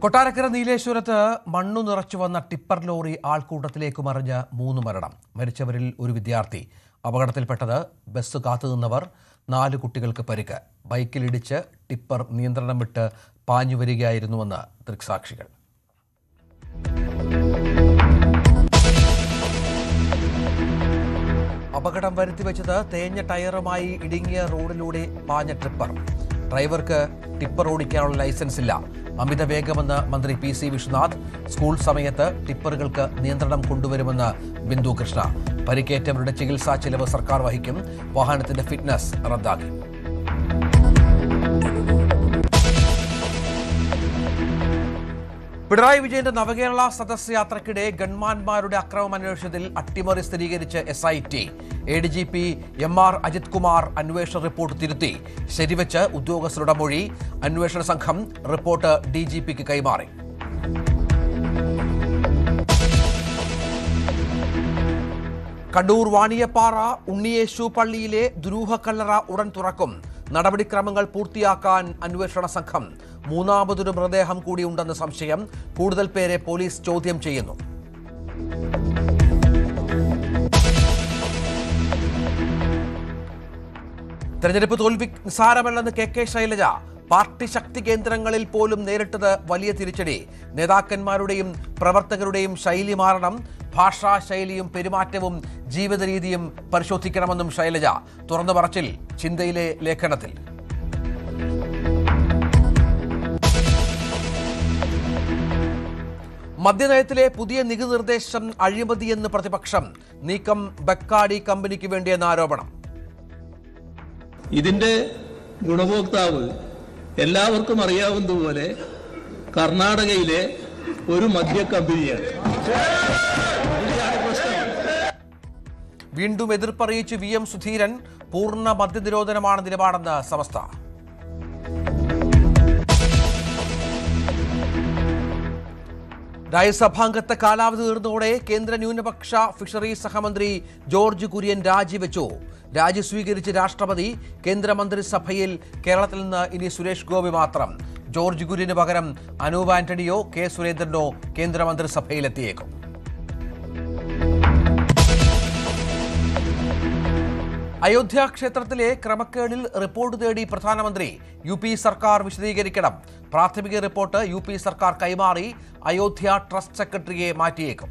കൊട്ടാരക്കര നീലേശ്വരത്ത് മണ്ണു നിറച്ചു വന്ന ടിപ്പർ ലോറി ആൾക്കൂട്ടത്തിലേക്ക് മറിഞ്ഞ് 3 മരണം. മരിച്ചവരിൽ ഒരു വിദ്യാർത്ഥി. അപകടത്തിൽപ്പെട്ടത് ബസ് കാത്തുനിന്നവർ. 4 കുട്ടികൾക്ക് പരിക്ക്. ബൈക്കിലിടിച്ച് ടിപ്പർ നിയന്ത്രണം വിട്ട് പാഞ്ഞു വരികയായിരുന്നുവെന്ന് ദൃക്സാക്ഷികൾ. അപകടം വരുത്തിവെച്ചത് തേഞ്ഞ ടയറുമായി ഇടുങ്ങിയ റോഡിലൂടെ പാഞ്ഞ ടിപ്പർ. ഡ്രൈവർക്ക് ടിപ്പർ ഓടിക്കാനുള്ള ലൈസൻസ് ഇല്ല. അമിത വേഗമെന്ന് മന്ത്രി PC വിശ്വനാഥ്. സ്കൂൾ സമയത്ത് ടിപ്പറുകൾക്ക് നിയന്ത്രണം കൊണ്ടുവരുമെന്ന് ബിന്ദു കൃഷ്ണ. പരിക്കേറ്റവരുടെ ചികിത്സാ ചെലവ് സർക്കാർ വഹിക്കും. വാഹനത്തിന്റെ ഫിറ്റ്നസ് റദ്ദാക്കി. പിണറായി വിജയന്റെ നവകേരള സദസ് യാത്രയ്ക്കിടെ ഗൺമാന്മാരുടെ അക്രമം അന്വേഷണത്തിൽ അട്ടിമറി സ്ഥിരീകരിച്ച് SIT. ADGP MR Ajith Kumar അന്വേഷണ റിപ്പോർട്ട് തിരുത്തി. ശരിവെച്ച് ഉദ്യോഗസ്ഥരുടെ മൊഴി. അന്വേഷണ സംഘം റിപ്പോർട്ട് DGPക്ക് കൈമാറി. കണ്ണൂർ വാണിയപ്പാറ ഉണ്ണിയേശു പള്ളിയിലെ ദുരൂഹക്കല്ലറ ഉടൻ തുറക്കും. നടപടിക്രമങ്ങൾ പൂർത്തിയാക്കാൻ അന്വേഷണ സംഘം. 3ാമതൊരു മൃതദേഹം കൂടിയുണ്ടെന്ന് സംശയം. കൂടുതൽ പേരെ പോലീസ് ചോദ്യം ചെയ്യുന്നു. തെരഞ്ഞെടുപ്പ് തോൽവി നിസാരമല്ലെന്ന് KK ശൈലജ. പാർട്ടി ശക്തി കേന്ദ്രങ്ങളിൽ പോലും നേരിട്ടത് വലിയ തിരിച്ചടി. നേതാക്കന്മാരുടെയും പ്രവർത്തകരുടെയും ശൈലി മാറണം. ഭാഷാ ശൈലിയും പെരുമാറ്റവും ജീവിത രീതിയും പരിശോധിക്കണമെന്നും ശൈലജ. തുറന്നു പറച്ചിൽ ചിന്തയിലെ ലേഖനത്തിൽ. മദ്യനയത്തിലെ പുതിയ നികുതി നിർദ്ദേശം അഴിമതിയെന്ന് പ്രതിപക്ഷം. നീക്കം ബക്കാടി കമ്പനിക്ക് വേണ്ടിയെന്ന ആരോപണം. ഇതിന്റെ ഗുണഭോക്താവ് എല്ലാവർക്കും അറിയാവുന്നതുപോലെ കർണാടകയിലെ ഒരു മദ്യ കമ്പനിയാണ്. വീണ്ടും എതിർപ്പറിയിച്ച് VM സുധീരൻ. പൂർണ്ണ മദ്യനിരോധനമാണ് നിലപാടെന്ന് സമസ്ത. രാജ്യസഭാംഗത്തെ കാലാവധി തീർന്നതോടെ കേന്ദ്ര ന്യൂനപക്ഷ ഫിഷറീസ് സഹമന്ത്രി ജോർജ് കുര്യൻ രാജിവെച്ചു. രാജി സ്വീകരിച്ച് രാഷ്ട്രപതി. കേന്ദ്രമന്ത്രിസഭയിൽ കേരളത്തിൽ നിന്ന് ഇനി സുരേഷ് ഗോപി മാത്രം. ജോർജ് കുര്യന് പകരം അനൂപ് ആന്റണിയോ K സുരേന്ദ്രനോ കേന്ദ്രമന്ത്രിസഭയിലെത്തിയേക്കും. അയോധ്യ ക്ഷേത്രത്തിലെ ക്രമക്കേടിൽ റിപ്പോർട്ട് തേടി പ്രധാനമന്ത്രി. UP സർക്കാർ വിശദീകരിക്കണം. പ്രാഥമിക റിപ്പോർട്ട് UP സർക്കാർ കൈമാറി. അയോധ്യ ട്രസ്റ്റ് സെക്രട്ടറിയെ മാറ്റിയേക്കും.